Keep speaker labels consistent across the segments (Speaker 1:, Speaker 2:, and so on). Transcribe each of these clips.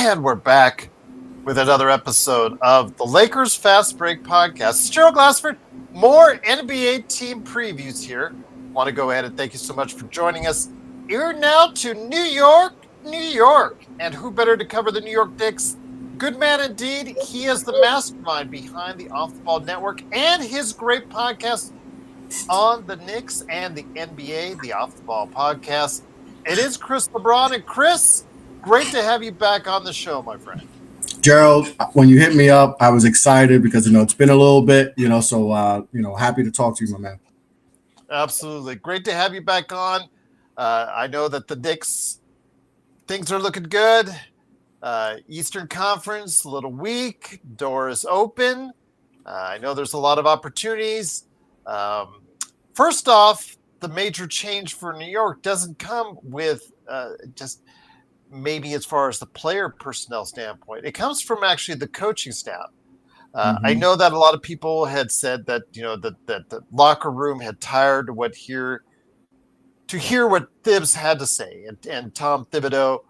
Speaker 1: And we're back with another episode of the Lakers Fast Break Podcast. It's Gerald Glassford. More NBA team previews here. Want to go ahead and thank you so much for joining us. Here now to New York, New York. And who better to cover the New York Knicks? Good man indeed. He is the mastermind behind the Off the Ball Network and his great podcast on the Knicks and the NBA, the Off the Ball Podcast. It is Chris Lebron. And Chris, great to have you back on the show, my friend.
Speaker 2: Gerald, when you hit me up, I was excited because, it's been a little bit, so, happy to talk to you, my man.
Speaker 1: Absolutely. Great to have you back on. I know that the Knicks, things are looking good. Eastern Conference, a little weak. Door is open. I know there's a lot of opportunities. First off, the major change for New York doesn't come with just maybe as far as the player personnel standpoint. It comes from actually the coaching staff. I know that a lot of people had said that, that the locker room had tired to hear what Thibs had to say. And Tom Thibodeau,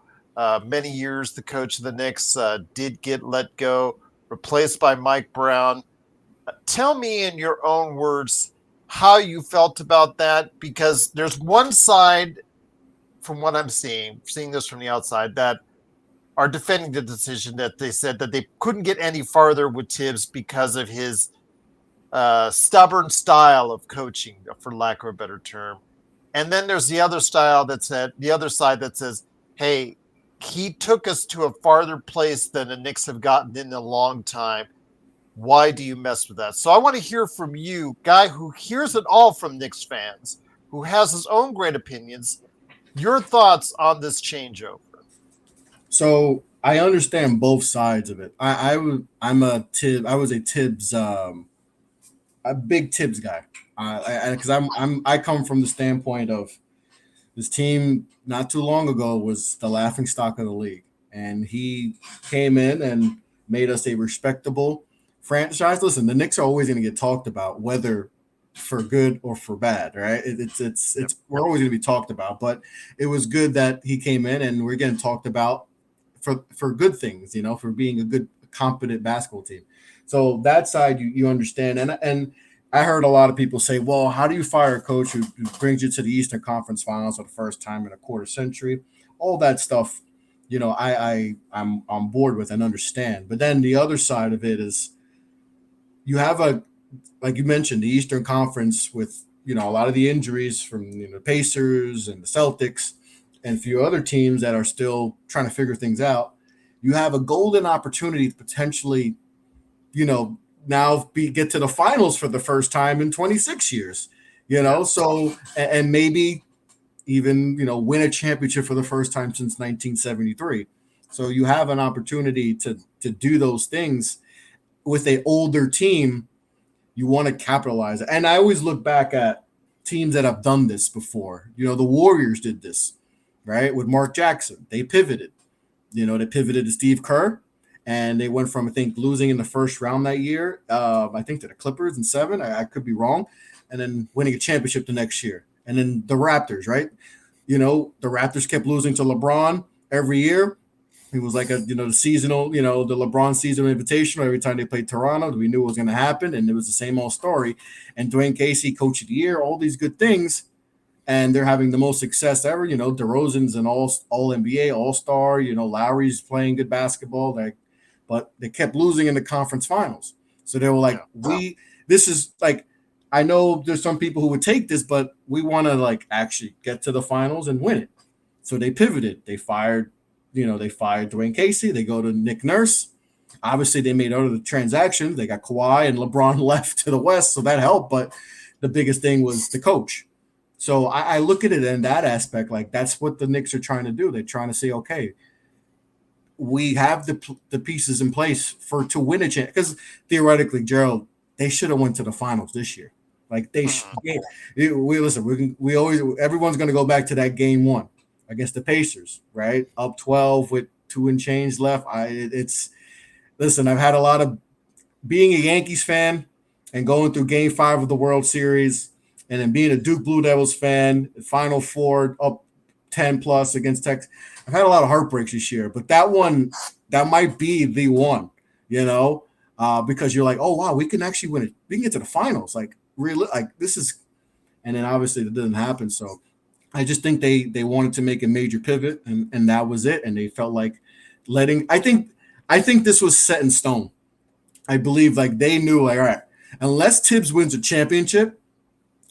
Speaker 1: many years the coach of the Knicks, did get let go, replaced by Mike Brown. Tell me in your own words how you felt about that, because there's one side, from what I'm seeing this from the outside, that are defending the decision that they said that they couldn't get any farther with Tibbs because of his stubborn style of coaching, for lack of a better term. And then there's the other side that says, hey, he took us to a farther place than the Knicks have gotten in a long time. Why do you mess with that? So I want to hear from you, guy who hears it all from Knicks fans, who has his own great opinions. Your thoughts on this changeover?
Speaker 2: So I understand both sides of it. I was a Tibbs, a big Tibbs guy, because I come from the standpoint of this team not too long ago was the laughing stock of the league, and he came in and made us a respectable franchise. Listen, the Knicks are always going to get talked about, whether for good or for bad, right? It's we're always going to be talked about, but it was good that he came in and we're getting talked about for good things, for being a good, competent basketball team. So that side you understand, and I heard a lot of people say, well, how do you fire a coach who brings you to the Eastern Conference Finals for the first time in a quarter century? All that stuff, I'm on board with and understand. But then the other side of it is you have like you mentioned, the Eastern Conference with, a lot of the injuries from the Pacers and the Celtics and a few other teams that are still trying to figure things out. You have a golden opportunity to potentially, now get to the finals for the first time in 26 years, so, and maybe even, win a championship for the first time since 1973. So you have an opportunity to do those things with an older team. You want to capitalize. And I always look back at teams that have done this before. The Warriors did this, right? With Mark Jackson. They pivoted. They pivoted to Steve Kerr, and they went from, I think, losing in the first round that year, I think to the Clippers in 7. I could be wrong. And then winning a championship the next year. And then the Raptors, right? The Raptors kept losing to LeBron every year. It was like the seasonal, the LeBron seasonal invitational. Every time they played Toronto, we knew it was going to happen, and it was the same old story. And Dwayne Casey, coach of the year, all these good things, and they're having the most success ever. DeRozan's an all NBA, all-star. Lowry's playing good basketball. But they kept losing in the conference finals. So they were like, this is like, I know there's some people who would take this, but we want to actually get to the finals and win it. So they pivoted. They fired Dwayne Casey. They go to Nick Nurse. Obviously, they made other transactions. They got Kawhi and LeBron left to the West, so that helped. But the biggest thing was the coach. So I look at it in that aspect, that's what the Knicks are trying to do. They're trying to say, okay, we have the pieces in place to win a chance. Because theoretically, Gerald, they should have went to the finals this year. Everyone's going to go back to that game 1 against the Pacers, right? Up 12 with 2 and change left. Listen, I've had a lot of being a Yankees fan and going through game 5 of the World Series, and then being a Duke Blue Devils fan, Final Four up 10 plus against Texas. I've had a lot of heartbreaks this year, but that might be the one, because you're like, oh wow, we can actually win it. We can get to the finals. Like really, like this is, and then obviously that didn't happen. So I just think they wanted to make a major pivot, and that was it. And they felt like letting. I think this was set in stone. I believe like they knew like, all right, unless Tibbs wins a championship,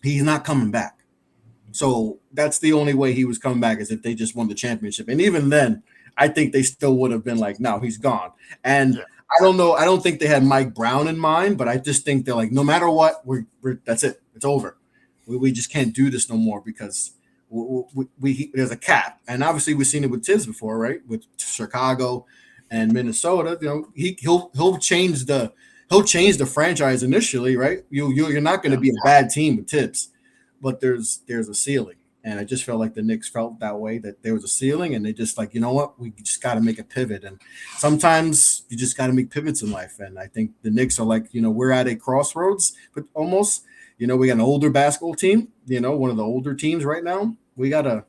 Speaker 2: he's not coming back. So that's the only way he was coming back is if they just won the championship. And even then, I think they still would have been like, no, he's gone. And
Speaker 1: Yeah.
Speaker 2: I don't know. I don't think they had Mike Brown in mind, but I just think they're like, no matter what, we're that's it. It's over. We just can't do this no more because there's a cap. And obviously we've seen it with Tibbs before, right? With Chicago and Minnesota, he'll change the franchise initially, right? You're not going to be a bad team with Tibbs, but there's a ceiling, and I just felt like the Knicks felt that way, that there was a ceiling, and they just like, you know what, we just got to make a pivot, and sometimes you just got to make pivots in life, and I think the Knicks are like, we're at a crossroads, but almost, we got an older basketball team, one of the older teams right now. We gotta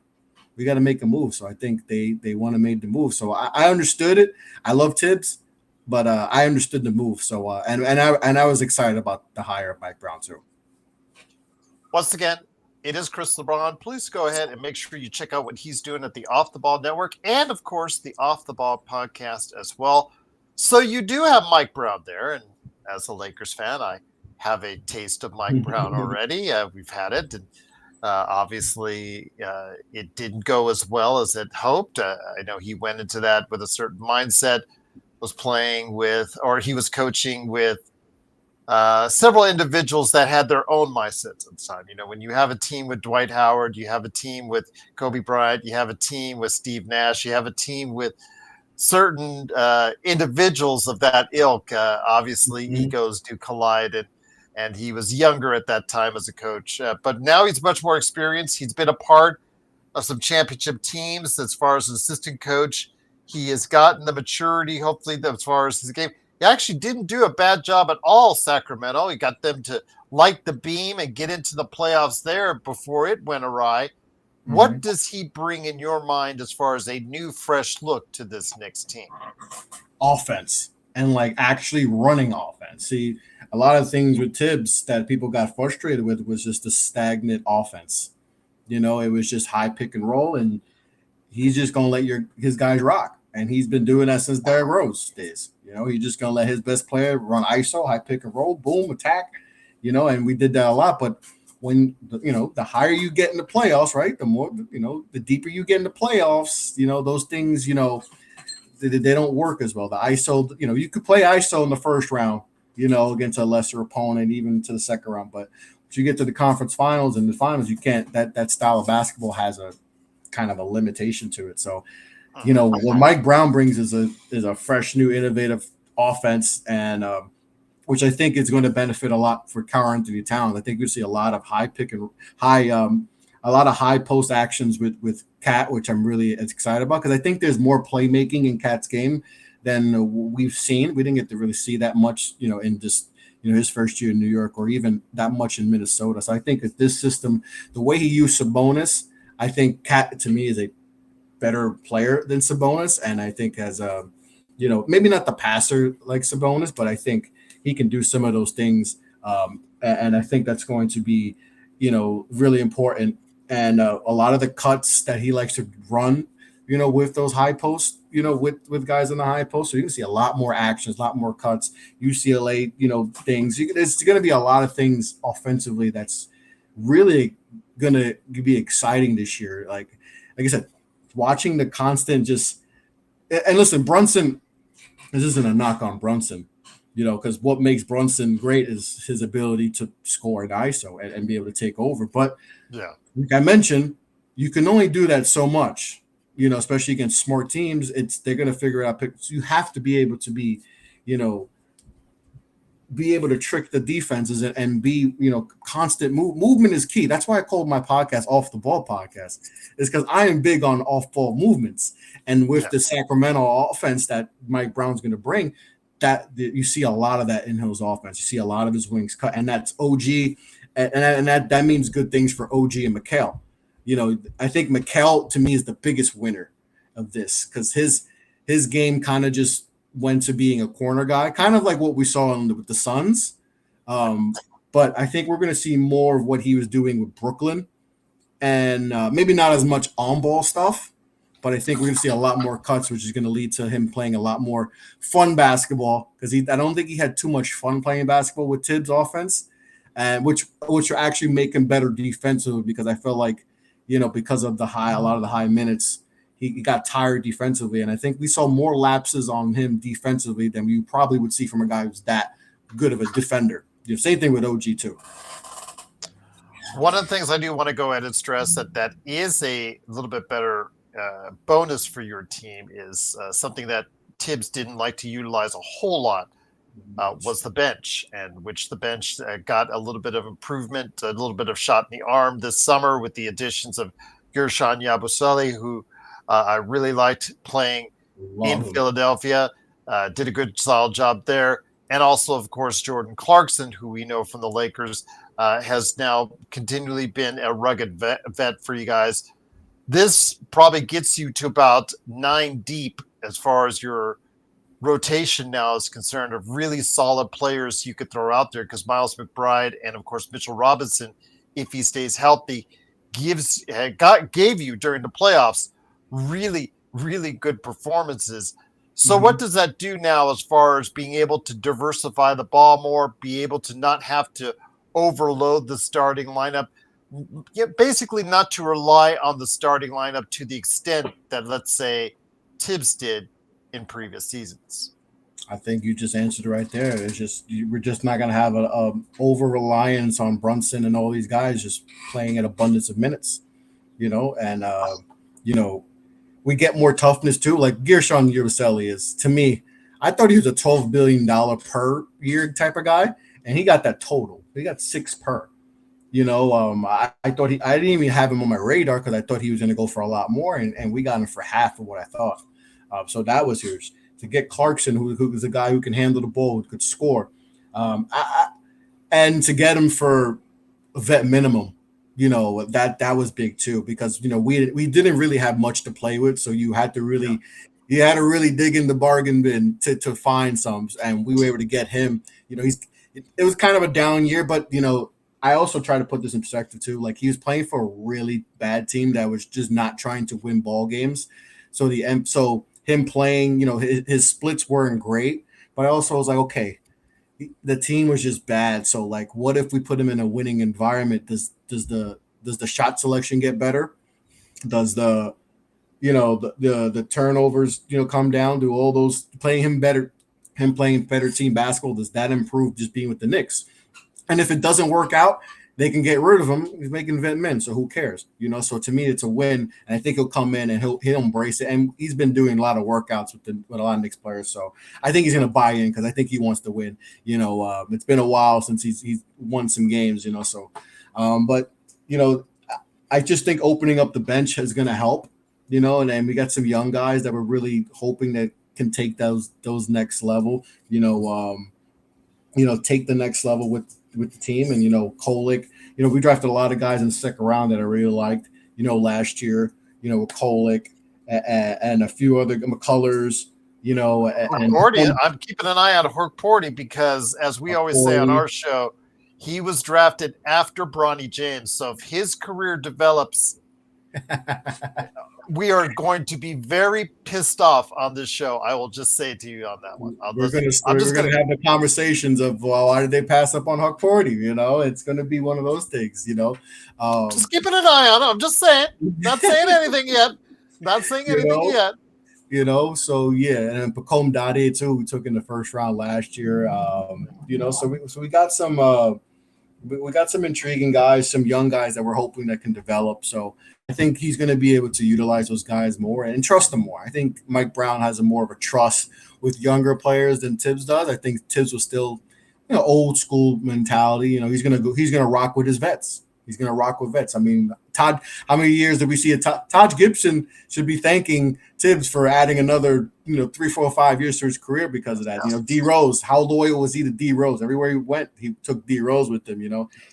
Speaker 2: make a move. So I think they want to make the move. So I understood it. I love Tibbs, but I understood the move. So and I was excited about the hire of Mike Brown too.
Speaker 1: Once again, it is Chris Lebron. Please go ahead and make sure you check out what he's doing at the Off the Ball Network and, of course, the Off the Ball podcast as well. So you do have Mike Brown there, and as a Lakers fan, I have a taste of Mike Brown already. We've had it, and obviously, it didn't go as well as it hoped. I know he went into that with a certain mindset, was playing with, or he was coaching with several individuals that had their own mindsets at the time. When you have a team with Dwight Howard, you have a team with Kobe Bryant, you have a team with Steve Nash, you have a team with certain individuals of that ilk. Obviously, egos do collide, and he was younger at that time as a coach. But now he's much more experienced. He's been a part of some championship teams as far as an assistant coach. He has gotten the maturity, hopefully, as far as his game. He actually didn't do a bad job at all, Sacramento. He got them to light the beam and get into the playoffs there before it went awry. What does he bring in your mind as far as a new, fresh look to this Knicks team?
Speaker 2: Offense and like actually running offense. See, a lot of things with Tibbs that people got frustrated with was just a stagnant offense. It was just high pick and roll, and he's just gonna let his guys rock. And he's been doing that since Derrick Rose days. He's just gonna let his best player run ISO, high pick and roll, boom, attack. And we did that a lot. But when the higher you get in the playoffs, right? The more the deeper you get in the playoffs. Those things, they don't work as well. The ISO, you could play ISO in the first round, against a lesser opponent, even to the second round. But once you get to the conference finals and the finals, you can't. That style of basketball has a kind of a limitation to it. So, what Mike Brown brings is a fresh, new, innovative offense, and which I think is going to benefit a lot for Karl-Anthony Towns. I think you'll see a lot of a lot of high post actions with Cat, which I'm really excited about because I think there's more playmaking in Cat's game than we've seen. We didn't get to really see that much, in just his first year in New York or even that much in Minnesota. So I think that this system, the way he used Sabonis, I think Cat to me is a better player than Sabonis, and I think has maybe not the passer like Sabonis, but I think he can do some of those things, and I think that's going to be really important. And a lot of the cuts that he likes to run, with those high posts, with guys in the high post, so you can see a lot more actions, a lot more cuts, UCLA, things. There's going to be a lot of things offensively that's really going to be exciting this year. Like I said, watching the constant and listen, Brunson, this isn't a knock on Brunson, because what makes Brunson great is his ability to score an ISO and be able to take over. But
Speaker 1: yeah,
Speaker 2: like I mentioned, you can only do that so much, especially against smart teams. They're going to figure out. So you have to be able to be able to trick the defenses and be, constant movement is key. That's why I called my podcast Off the Ball Podcast, is because I am big on off ball movements. And with the Sacramento offense that Mike Brown's going to bring, that you see a lot of that in his offense. You see a lot of his wings cut, and that's OG, and that means good things for OG and McHale. I think Mikal to me is the biggest winner of this because his game kind of just went to being a corner guy, kind of like what we saw with the Suns. Um, but I think we're going to see more of what he was doing with Brooklyn, and maybe not as much on ball stuff. But I think we're going to see a lot more cuts, which is going to lead to him playing a lot more fun basketball because I don't think he had too much fun playing basketball with Tibbs' offense, and which will actually make him better defensively because I feel like because of a lot of the high minutes, he got tired defensively, and I think we saw more lapses on him defensively than we probably would see from a guy who's that good of a defender. Same thing with OG too.
Speaker 1: One of the things I do want to go ahead and stress that is a little bit better bonus for your team is something that Tibbs didn't like to utilize a whole lot was the bench, and which the bench got a little bit of improvement, a little bit of shot in the arm this summer with the additions of Gershon Yabusele, who I really liked playing in Philadelphia, did a good solid job there. And also, of course, Jordan Clarkson, who we know from the Lakers, has now continually been a rugged vet for you guys. This probably gets you to about 9 deep as far as your rotation now is concerned of really solid players you could throw out there because Miles McBride and, of course, Mitchell Robinson, if he stays healthy, gave you during the playoffs really, really good performances. So what does that do now as far as being able to diversify the ball more, be able to not have to overload the starting lineup, basically not to rely on the starting lineup to the extent that, let's say, Tibbs did in previous seasons?
Speaker 2: I think you just answered it right there. We're just not going to have a over reliance on Brunson and all these guys just playing at abundance of minutes, and we get more toughness too. Like Gershon Yabusele is, to me, I thought he was a $12 billion per year type of guy, and he got that total. He got 6 per. I thought I didn't even have him on my radar because I thought he was going to go for a lot more, and we got him for half of what I thought. So that was huge. To get Clarkson, who's a guy who can handle the ball, who could score, and to get him for a vet minimum, that was big too because we didn't really have much to play with, so you had to really dig in the bargain bin to find some, and we were able to get him. It was kind of a down year, but I also try to put this in perspective too. Like he was playing for a really bad team that was just not trying to win ball games. So him playing, his splits weren't great, but I also was like, okay, the team was just bad. So like, what if we put him in a winning environment? Does the shot selection get better? Does the turnovers come down? Do all those playing better team basketball? Does that improve just being with the Knicks? And if it doesn't work out, they can get rid of him. He's making vet men, so who cares? So to me, it's a win, and I think he'll come in and he'll embrace it. And he's been doing a lot of workouts with a lot of Knicks players, so I think he's going to buy in because I think he wants to win. It's been a while since he's won some games. But I just think opening up the bench is going to help. And then we got some young guys that we're really hoping that can take those next level. Take the next level with the team, and Kolick. We drafted a lot of guys in the second round that I really liked. Last year, with Kolick and a few other McCullers. And
Speaker 1: I'm keeping an eye on Horkporty because, as we always say on our show, he was drafted after Bronny James. So if his career develops, we are going to be very pissed off on this show. I will just say to you on that one.
Speaker 2: We're going to have the conversations of, well, why did they pass up on Horkporty? It's going to be one of those things.
Speaker 1: Just keeping an eye on it. I'm just saying. Not saying anything yet. Not saying anything yet.
Speaker 2: So yeah, and Pacome Dade too, we took in the first round last year. So we got some intriguing guys, some young guys that we're hoping that can develop. So I think he's going to be able to utilize those guys more and trust them more. I think Mike Brown has more of a trust with younger players than Tibbs does. I think Tibbs was still, old school mentality. He's going to rock with his vets. He's going to rock with vets. I mean, Todd, how many years did we see Todd Gibson should be thanking Tibbs for adding another, 3, 4, 5 years to his career because of that. D Rose, how loyal was he to D Rose? Everywhere he went, he took D Rose with him.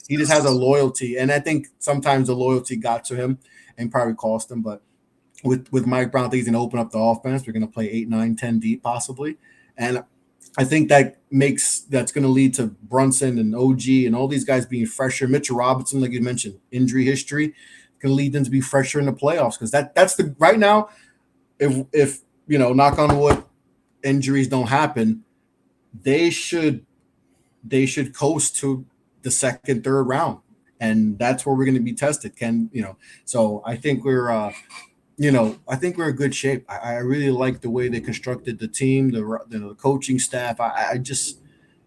Speaker 2: He just has a loyalty, and I think sometimes the loyalty got to him and probably cost him. But with Mike Brown, I think he's going to open up the offense. We're going to play 8, 9, 10 deep possibly, and I think that's going to lead to Brunson and OG and all these guys being fresher. Mitchell Robinson, like you mentioned, injury history can lead them to be fresher in the playoffs because that's the right now. If knock on wood, injuries don't happen, they should coast to the second, third round, and that's where we're going to be tested. So I think we're. I think we're in good shape. I really like the way they constructed the team, the coaching staff. I just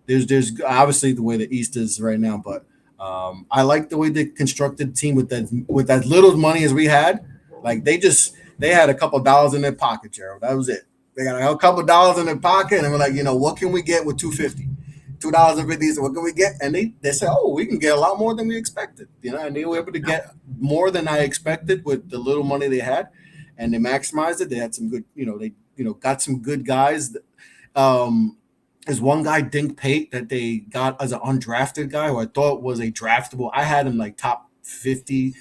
Speaker 2: there's obviously the way the East is right now, but I like the way they constructed the team with that little money as we had. Like they had a couple dollars in their pocket, Gerald. That was it. They got a couple dollars in their pocket, and we're like, what can we get with $2.50? $2.50. So what can we get? And they said, oh, we can get a lot more than we expected. And they were able to get more than I expected with the little money they had. And they maximized it. They had some good, they got some good guys. There's one guy, Dink Pate, that they got as an undrafted guy who I thought was a draftable. I had him like top 50,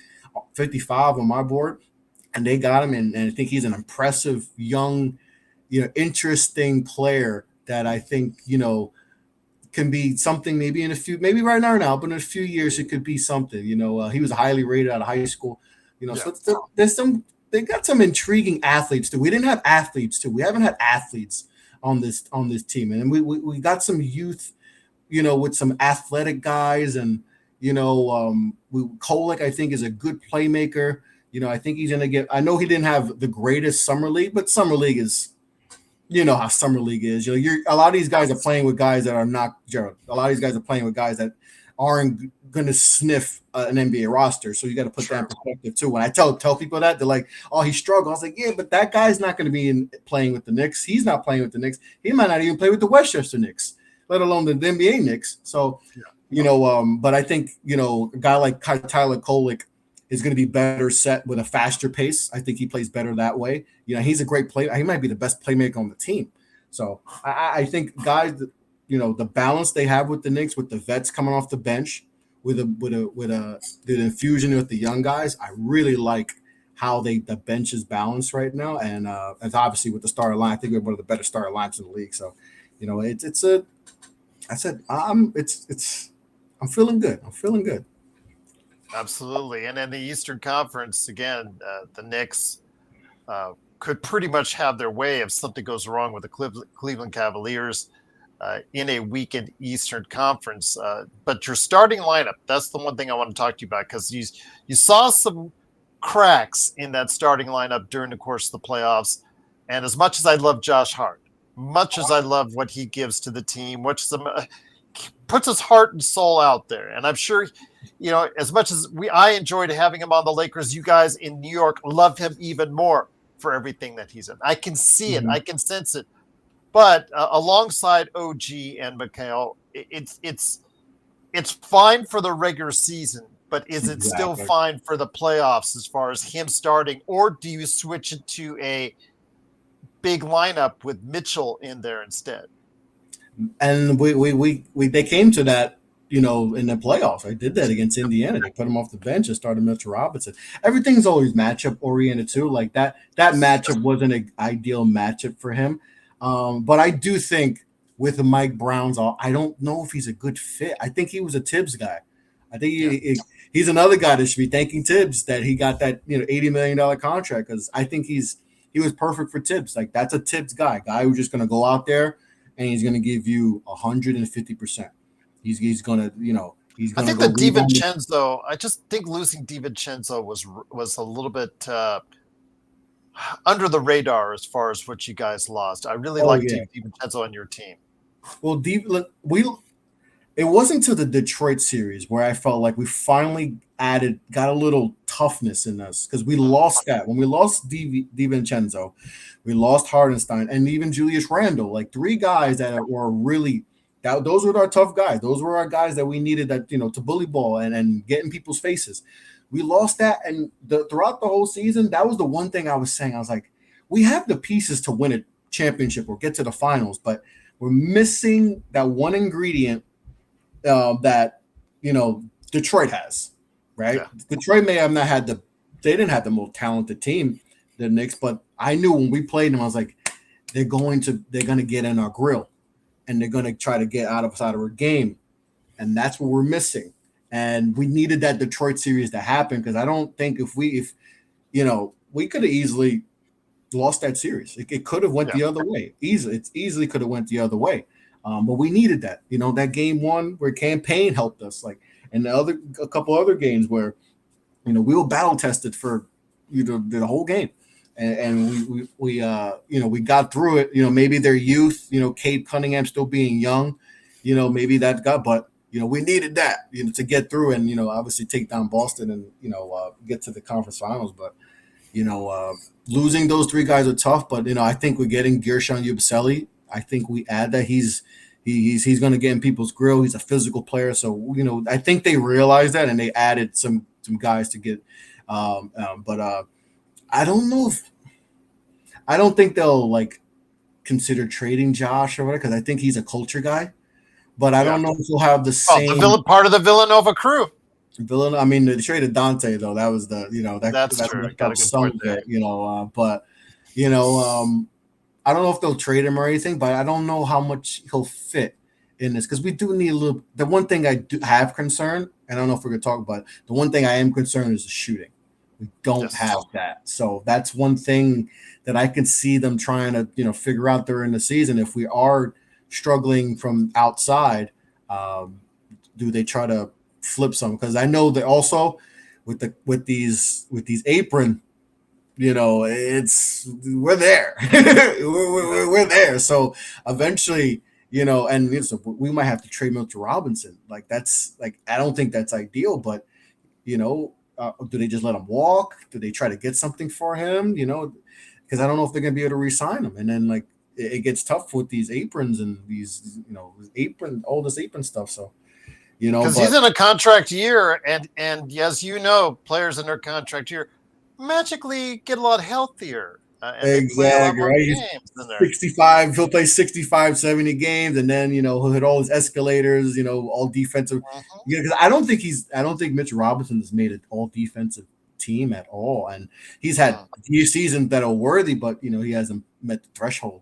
Speaker 2: 55 on my board, and they got him. And I think he's an impressive, young, interesting player that I think, can be something maybe maybe right now, but in a few years it could be something. He was highly rated out of high school. So they got some intriguing athletes too. We didn't have athletes too. We haven't had athletes on this team, and we got some youth, with some athletic guys, and Kolek I think is a good playmaker. I think he's gonna get. I know he didn't have the greatest summer league, but summer league is, how summer league is. A lot of these guys are playing with guys that are not Gerald. A lot of these guys are playing with guys that aren't going to sniff an NBA roster. So you got to put that in perspective too. When I tell people that, they're like, "Oh, he struggled." I was like, "Yeah, but that guy's not going to be playing with the Knicks. He's not playing with the Knicks. He might not even play with the Westchester Knicks, let alone the NBA Knicks." So, but I think a guy like Tyler Kolek is going to be better set with a faster pace. I think he plays better that way. He's a great player. He might be the best playmaker on the team. So I think guys, the balance they have with the Knicks, with the vets coming off the bench, with the infusion with the young guys, I really like how the bench is balanced right now. And it's obviously with the starter line, I think we're one of the better starter lines in the league. So, I'm feeling good. I'm feeling good.
Speaker 1: Absolutely. And in the Eastern Conference, again, the Knicks could pretty much have their way if something goes wrong with the Cleveland Cavaliers in a weakened Eastern Conference. But your starting lineup, that's the one thing I want to talk to you about, because you saw some cracks in that starting lineup during the course of the playoffs. And as much as I love Josh Hart, much as I love what he gives to the team, which puts his heart and soul out there. And I'm sure, as much as I enjoyed having him on the Lakers, you guys in New York love him even more for everything that he's in. I can see it. I can sense it. But alongside OG and Mikhail, it's fine for the regular season, but is it still fine for the playoffs as far as him starting, or do you switch it to a big lineup with Mitchell in there instead?
Speaker 2: And they came to that, in the playoffs. I did that against Indiana. They put him off the bench and started Mitchell Robinson. Everything's always matchup oriented too. Like that matchup wasn't an ideal matchup for him. But I do think with the Mike Brown's, I don't know if he's a good fit. I think he was a Tibbs guy. I think he's another guy that should be thanking Tibbs that he got that $80 million contract, because I think he was perfect for Tibbs. Like that's a Tibbs guy who's just going to go out there and he's going to give you 150%. He's going to he's going to.
Speaker 1: I think that DiVincenzo. I just think losing DiVincenzo was a little bit under the radar as far as what you guys lost. I really like DiVincenzo on your team.
Speaker 2: Well, it wasn't to the Detroit series where I felt like we finally got a little toughness in us, because we lost that. When we lost DiVincenzo, we lost Hardenstein, and even Julius Randle, like three guys that were really those were our tough guys. Those were our guys that we needed that, to bully ball and get in people's faces. We lost that, and throughout the whole season, that was the one thing I was saying. I was like, we have the pieces to win a championship or get to the finals, but we're missing that one ingredient that Detroit has, right?
Speaker 1: Yeah.
Speaker 2: Detroit may have not had they didn't have the most talented team, the Knicks, but I knew when we played them, I was like, they're going to get in our grill, and they're going to try to get out of our game, and that's what we're missing. And we needed that Detroit series to happen, because I don't think if we could have easily lost that series. It could have went
Speaker 1: Yeah.
Speaker 2: the other way. Easily could have went the other way. But we needed that. That game one where campaign helped us, like, and a couple other games where we were battle tested for the whole game, and we got through it. Maybe their youth, Cade Cunningham still being young, maybe that got, but we needed that to get through and obviously take down Boston and get to the conference finals. But losing those three guys are tough. But I think we're getting Gershon Yabusele. I think we add that he's going to get in people's grill. He's a physical player, so I think they realized that and they added some guys to get. But I don't know I don't think they'll like consider trading Josh or whatever, because I think he's a culture guy. But I don't know if he'll have the same
Speaker 1: part of the Villanova crew.
Speaker 2: villain. I mean, they traded Dante though. That was
Speaker 1: That's true. Got a good point there.
Speaker 2: But I don't know if they'll trade him or anything. But I don't know how much he'll fit in this, because we do need a little. The one thing I do have concern, and I don't know if we're gonna talk about it, the one thing I am concerned is the shooting. We don't have that, so that's one thing that I can see them trying to figure out during the season. If we are struggling from outside, do they try to flip some? Because I know that also with these apron, it's we're there. we're there. So eventually, and we might have to trade Milton Robinson. Like, that's like, I don't think that's ideal, but do they just let him walk? Do they try to get something for him? Because I don't know if they're gonna be able to re-sign him. And then like it gets tough with these aprons and these all this apron stuff. So
Speaker 1: because he's in a contract year, and as players in their contract year magically get a lot healthier. And
Speaker 2: exactly, right.
Speaker 1: Games in there.
Speaker 2: 65, he'll play 65, 70 games, and then he'll hit all his escalators, all defensive. Because I don't think Mitch Robinson has made an all defensive team at all. And he's had few seasons that are worthy, but he hasn't met the threshold.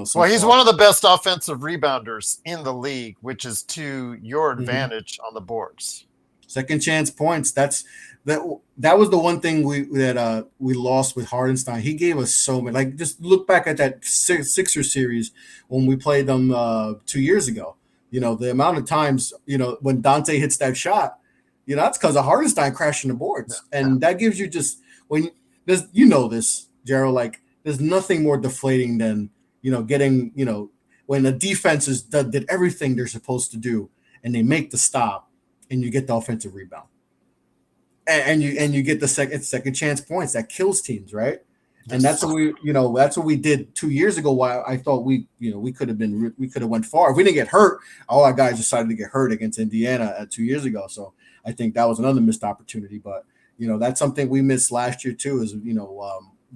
Speaker 1: So he's one of the best offensive rebounders in the league, which is to your advantage on the boards.
Speaker 2: Second chance points. That was the one thing we lost with Hardenstein. He gave us so many. Like, just look back at that Sixer series when we played them 2 years ago. The amount of times when Dante hits that shot, that's because of Hardenstein crashing the boards, and that gives you just when there's this, Gerald. Like, there's nothing more deflating than getting when the defense did everything they're supposed to do and they make the stop and you get the offensive rebound. And you get the second chance points that kills teams, right? Yes. And that's what we did 2 years ago. Why I thought we could have went far if we didn't get hurt. All our guys decided to get hurt against Indiana 2 years ago, so I think that was another missed opportunity. But that's something we missed last year too. Is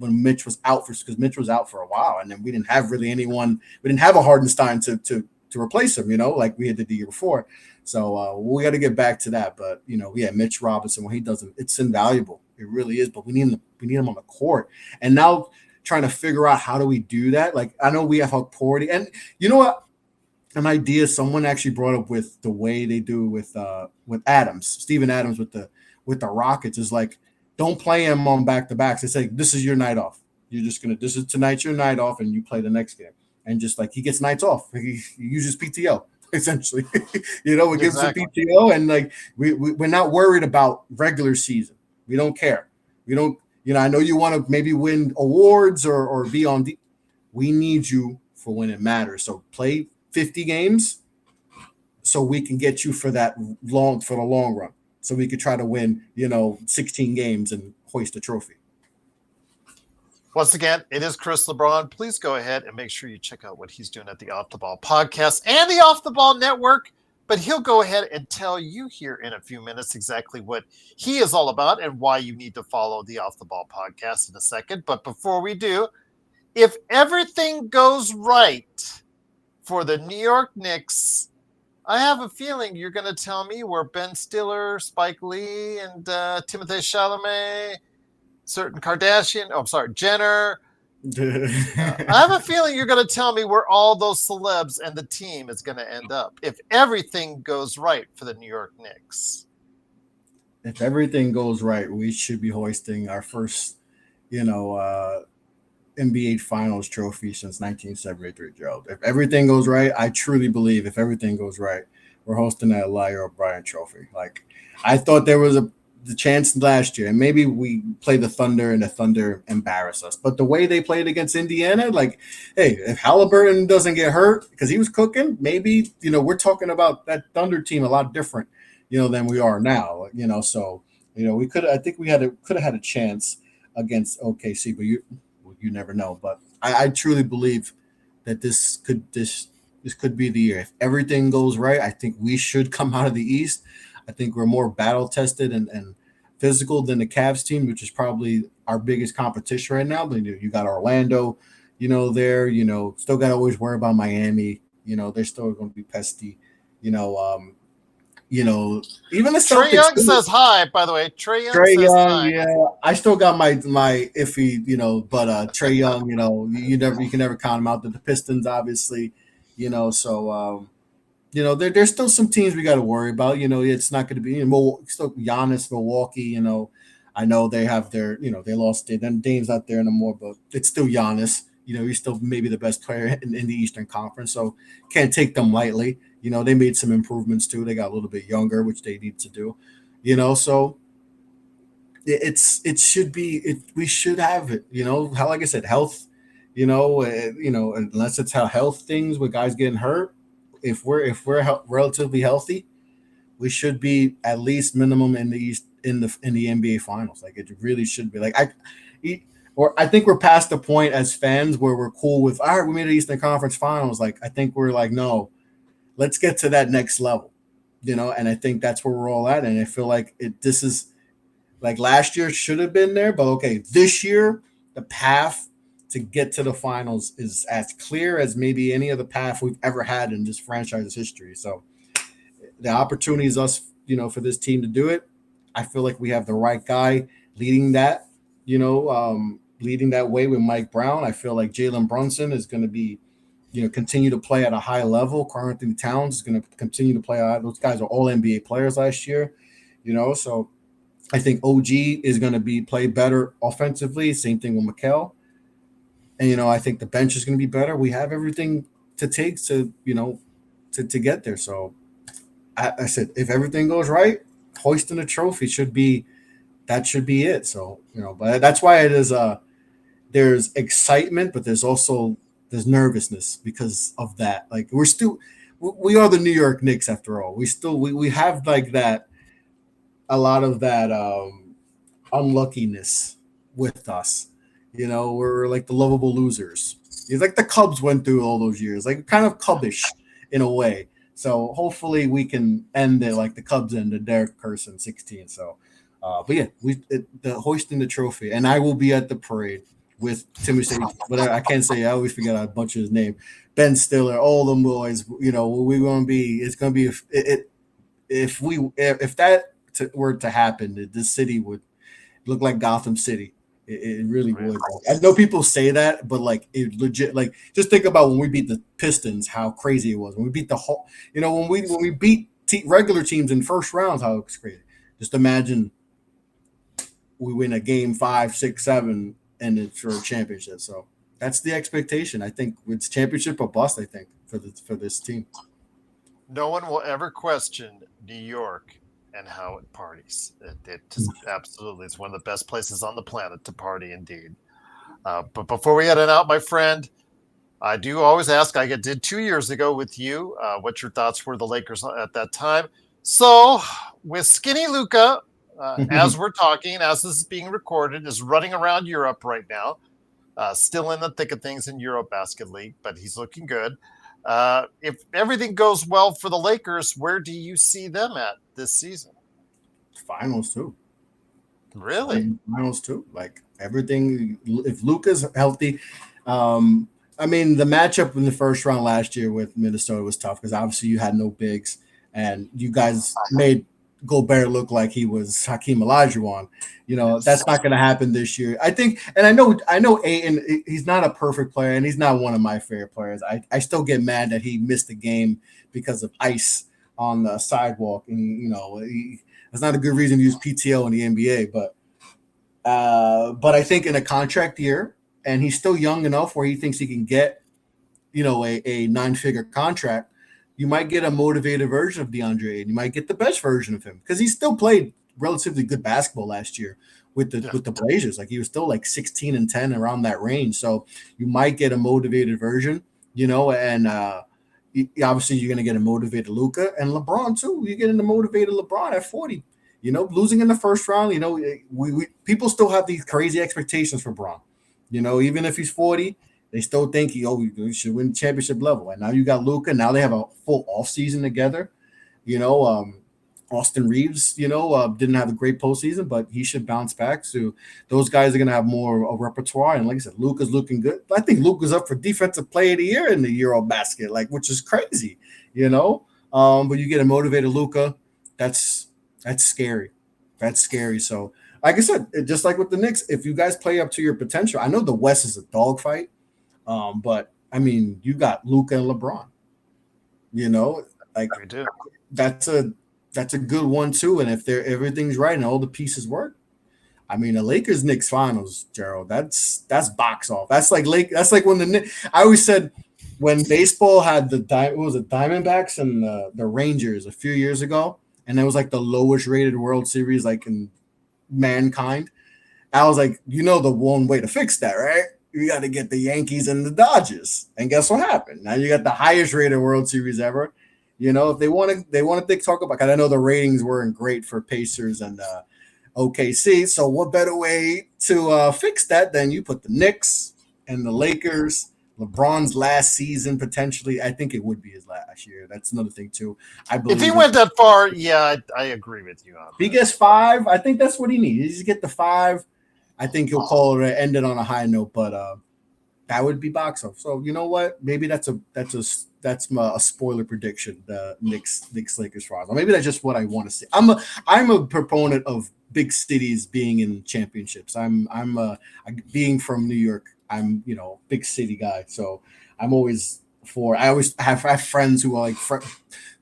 Speaker 2: when Mitch was out because Mitch was out for a while, and then we didn't have really anyone. We didn't have a Hardenstein to replace him, like we had the year before. So we got to get back to that. But Mitch Robinson, when he doesn't, it's invaluable. It really is. But we need him on the court. And now trying to figure out how do we do that. Like, I know we have Porty, and you know what? An idea someone actually brought up with the way they do with Adams, Steven Adams with the Rockets is like, don't play him on back-to-backs. They say this is your night off. You're just tonight's your night off, and you play the next game. And just like he gets nights off, he uses PTO. Essentially, we give some PTO, and like we're not worried about regular season. We don't care. We don't, I know you want to maybe win awards or be on. We need you for when it matters. So play 50 games, so we can get you for the long run. So we could try to win, 16 games and hoist a trophy.
Speaker 1: Once again, it is Chris Lebron. Please go ahead and make sure you check out what he's doing at the Off the Ball podcast and the Off the Ball network. But he'll go ahead and tell you here in a few minutes exactly what he is all about and why you need to follow the Off the Ball podcast in a second. But before we do, if everything goes right for the New York Knicks, I have a feeling you're going to tell me where Ben Stiller, Spike Lee, and Timothée Chalamet, certain Kardashian, Jenner. I have a feeling you're going to tell me where all those celebs and the team is going to end up if everything goes right for the New York Knicks.
Speaker 2: If everything goes right, we should be hoisting our first, NBA Finals trophy since 1973, Gerald. If everything goes right, I truly believe if everything goes right, we're hosting that Elijah O'Brien trophy. Like, I thought there was the chance last year, and maybe we play the Thunder and the Thunder embarrass us. But the way they played against Indiana, like, hey, if Halliburton doesn't get hurt because he was cooking, maybe, we're talking about that Thunder team a lot different, than we are now. So, I think we could have had a chance against OKC, but you never know. But I truly believe that this could be the year. If everything goes right, I think we should come out of the East. I think we're more battle tested and physical than the Cavs team, which is probably our biggest competition right now. But you got Orlando, there, still got to always worry about Miami. They're still going to be pesty. Even the
Speaker 1: Trae
Speaker 2: Celtics.
Speaker 1: Young says hi, by the way. Trae Young
Speaker 2: Trae
Speaker 1: says
Speaker 2: Young,
Speaker 1: hi.
Speaker 2: yeah. I still got my iffy, but Trae Young, you can never count him out. The Pistons, obviously, so there's still some teams we got to worry about. It's not going to be still Giannis, Milwaukee. I know they have their, they lost then Dame's not there anymore, but it's still Giannis. He's still maybe the best player in the Eastern Conference, so can't take them lightly. They made some improvements too. They got a little bit younger, which they need to do. So it should be we should have it. How, like I said, health. Unless it's how health things with guys getting hurt. If we're relatively healthy, we should be at least minimum in the East in the NBA Finals. Like, it really should be. Like, I think we're past the point as fans where we're cool with, all right, we made the Eastern Conference Finals. Like, I think we're like, no, let's get to that next level. And I think that's where we're all at. And I feel like this is like last year should have been there, but okay, this year the path to get to the finals is as clear as maybe any other path we've ever had in this franchise's history. So the opportunity is us, for this team to do it. I feel like we have the right guy leading that, leading that way with Mike Brown. I feel like Jalen Brunson is going to be, continue to play at a high level. Karl Anthony Towns is going to continue to play. Those guys are all NBA players last year, so I think OG is going to play better offensively. Same thing with Mikal. And, I think the bench is going to be better. We have everything to take to get there. So I said, if everything goes right, hoisting a trophy should be it. So, but that's why it is, there's excitement, but there's nervousness because of that. Like, we are the New York Knicks after all. We have like that, a lot of that unluckiness with us. We're like the lovable losers. It's like the Cubs went through all those years, like kind of Cubbish in a way. So hopefully we can end it like the Cubs ended their curse in 16. So, but yeah, the hoisting the trophy, and I will be at the parade with Timothy. Whatever I can't say, I always forget a bunch of his name. Ben Stiller, all them boys. We're going to be. It's going to be if that were to happen, the city would look like Gotham City. It really would. I know people say that, but like it legit. Like, just think about when we beat the Pistons, how crazy it was. When we beat the whole, when we beat regular teams in first rounds, how it was crazy. Just imagine we win a game 5, 6, 7, and it's for a championship. So that's the expectation. I think it's championship or bust. I think for this team.
Speaker 1: No one will ever question New York and how it parties. It just absolutely is one of the best places on the planet to party, indeed. But before we head on out, my friend, I do always ask, I did 2 years ago with you, what your thoughts were the Lakers at that time. So with Skinny Luca, as we're talking, as this is being recorded, is running around Europe right now. Still in the thick of things in Eurobasket League, but he's looking good. If everything goes well for the Lakers, where do you see them at this season?
Speaker 2: Finals too.
Speaker 1: Really?
Speaker 2: Finals too. Like everything. If Luka's healthy, I mean the matchup in the first round last year with Minnesota was tough because obviously you had no bigs, and you guys made Gobert look like he was Hakeem Olajuwon.
Speaker 1: Yes.
Speaker 2: That's not going to happen this year. I think, and I know Ayton. He's not a perfect player, and he's not one of my favorite players. I still get mad that he missed the game because of ice on the sidewalk, and that's not a good reason to use PTO in the NBA. But I think in a contract year, and he's still young enough where he thinks he can get, a 9-figure contract. You might get a motivated version of DeAndre, and you might get the best version of him because he still played relatively good basketball last year with the Blazers. Like he was still like 16-10 around that range. So you might get a motivated version, and obviously you're going to get a motivated Luka and LeBron too. You're getting a motivated LeBron at 40. Losing in the first round, we people still have these crazy expectations for Braun. Even if he's 40, they still think he should win championship level. And now you got Luka. Now they have a full offseason together. Austin Reeves, didn't have a great postseason, but he should bounce back. So those guys are going to have more of a repertoire. And like I said, Luka's looking good. I think Luka's up for defensive player of the year in the Eurobasket, which is crazy, But you get a motivated Luka, that's scary. That's scary. So, like I said, just like with the Knicks, if you guys play up to your potential, I know the West is a dogfight, but I mean, you got Luka and LeBron. Like
Speaker 1: We do.
Speaker 2: that's a good one too. And if everything's right and all the pieces work, I mean, the Lakers Knicks finals, Gerald. That's box off. That's like when I always said when baseball had Diamondbacks and the Rangers a few years ago, and it was like the lowest rated World Series like in mankind. I was like, the one way to fix that, right? You got to get the Yankees and the Dodgers. And guess what happened? Now you got the highest rated World Series ever. If they want to talk about, because I know the ratings weren't great for Pacers and OKC. So what better way to fix that than you put the Knicks and the Lakers? LeBron's last season, potentially. I think it would be his last year. That's another thing, too. I believe
Speaker 1: if he went that far, yeah, I agree with you on that.
Speaker 2: If he gets 5, I think that's what he needs. He just get the 5. I think he'll call it, end it on a high note, but that would be box off. So you know what? Maybe that's a spoiler prediction. The Knicks Lakers finals. Or maybe that's just what I want to see. I'm a proponent of big cities being in championships. I'm being from New York. I'm big city guy. So I'm always for. I always have friends who are like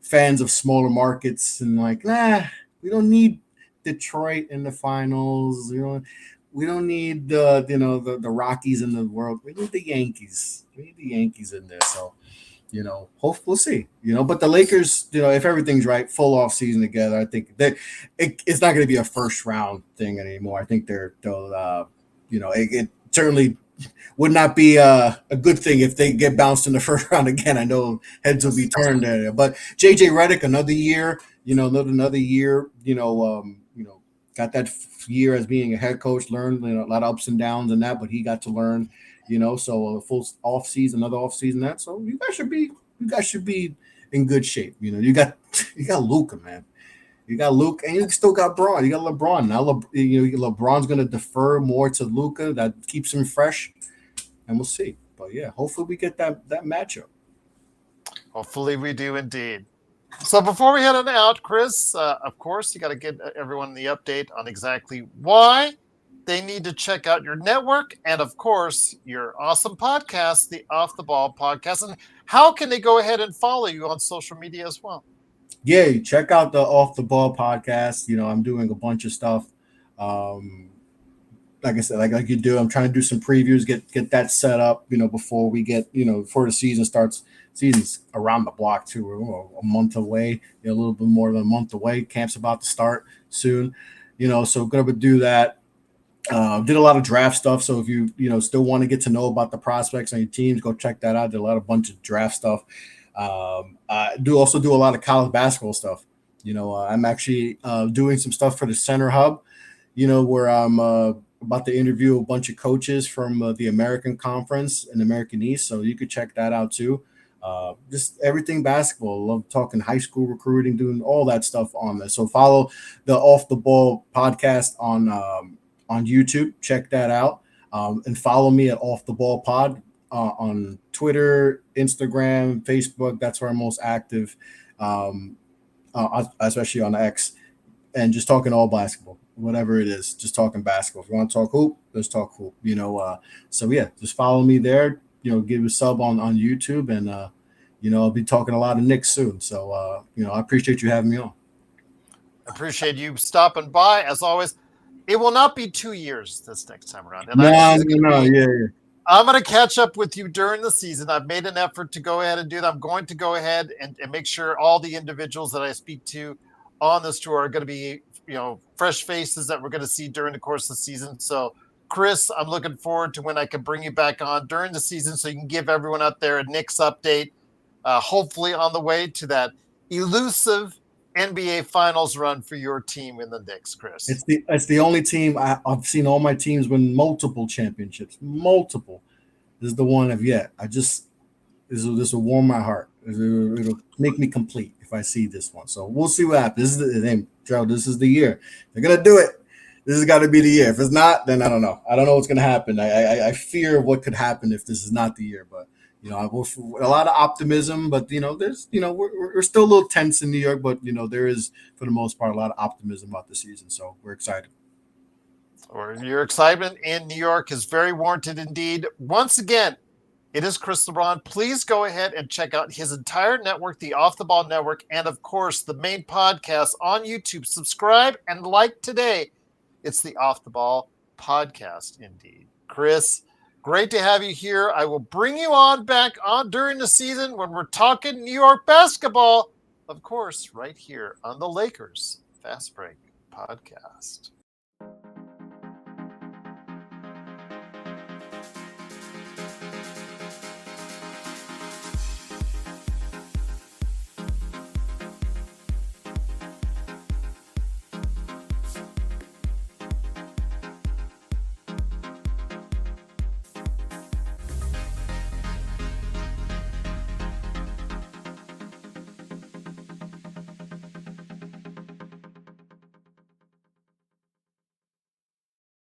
Speaker 2: fans of smaller markets and like we don't need Detroit in the finals. We don't need the Rockies in the world. We need the Yankees. We need the Yankees in there. So, hopefully we'll see. But the Lakers, if everything's right, full off season together, I think it's not going to be a first round thing anymore. I think they'll it certainly would not be a good thing if they get bounced in the first round again. I know heads will be turned there. But JJ Redick, another year, another year, got that year as being a head coach, learned a lot of ups and downs and that, but he got to learn, so a full off season, another off season that. So you guys should be in good shape. You got Luka, man. You got Luke, and you still got Braun. You got LeBron. Now, LeBron's going to defer more to Luka. That keeps him fresh, and we'll see. But yeah, hopefully we get that matchup.
Speaker 1: Hopefully we do indeed. So before we head on out, Chris, of course, you got to get everyone the update on exactly why they need to check out your network and, of course, your awesome podcast, the Off the Ball podcast. And how can they go ahead and follow you on social media as well?
Speaker 2: Yeah, check out the Off the Ball podcast. I'm doing a bunch of stuff. Like I said, like you do, I'm trying to do some previews, get that set up, before we get, before the season starts. Season's around the block too. We're a month away, a little bit more than a month away. Camp's about to start soon, so gonna do that. Did a lot of draft stuff. So if you still want to get to know about the prospects on your teams, go check that out. Did a bunch of draft stuff. I do a lot of college basketball stuff. I'm actually doing some stuff for the Center Hub, where I'm about to interview a bunch of coaches from the American Conference and American East, so you could check that out too. Just everything basketball. Love talking high school recruiting, doing all that stuff on this. So follow the Off the Ball podcast on YouTube. Check that out, and follow me at Off the Ball Pod on Twitter, Instagram, Facebook. That's where I'm most active, especially on X, and just talking all basketball, whatever it is, just talking basketball. If you want to talk hoop, let's talk hoop. So yeah, just follow me there. Give a sub on YouTube, and I'll be talking a lot of Knicks soon. So I appreciate you having me on.
Speaker 1: Appreciate you stopping by as always. It will not be 2 years this next time around. And
Speaker 2: Yeah.
Speaker 1: I'm going to catch up with you during the season. I've made an effort to go ahead and do that. I'm going to go ahead and make sure all the individuals that I speak to on this tour are going to be, fresh faces that we're going to see during the course of the season. So, Chris, I'm looking forward to when I can bring you back on during the season so you can give everyone out there a Knicks update, hopefully on the way to that elusive NBA Finals run for your team in the Knicks, Chris.
Speaker 2: It's the only team I've seen all my teams win multiple championships. Multiple. This is the one I've yet. This will warm my heart. It'll make me complete if I see this one. So we'll see what happens. This is the name, Gerald. This is the year. They're gonna do it. This has got to be the year. If it's not, then I don't know. I don't know what's gonna happen. I fear what could happen if this is not the year. But a lot of optimism. But there's we're still a little tense in New York. But there is, for the most part, a lot of optimism about the season. So we're excited.
Speaker 1: Or your excitement in New York is very warranted indeed. Once again, it is Chris Lebron. Please go ahead and check out his entire network, the Off the Ball Network, and of course, the main podcast on YouTube. Subscribe and like today. It's the Off the Ball Podcast, indeed. Chris, great to have you here. I will bring you back on during the season when we're talking New York basketball, of course, right here on the Lakers Fast Break Podcast.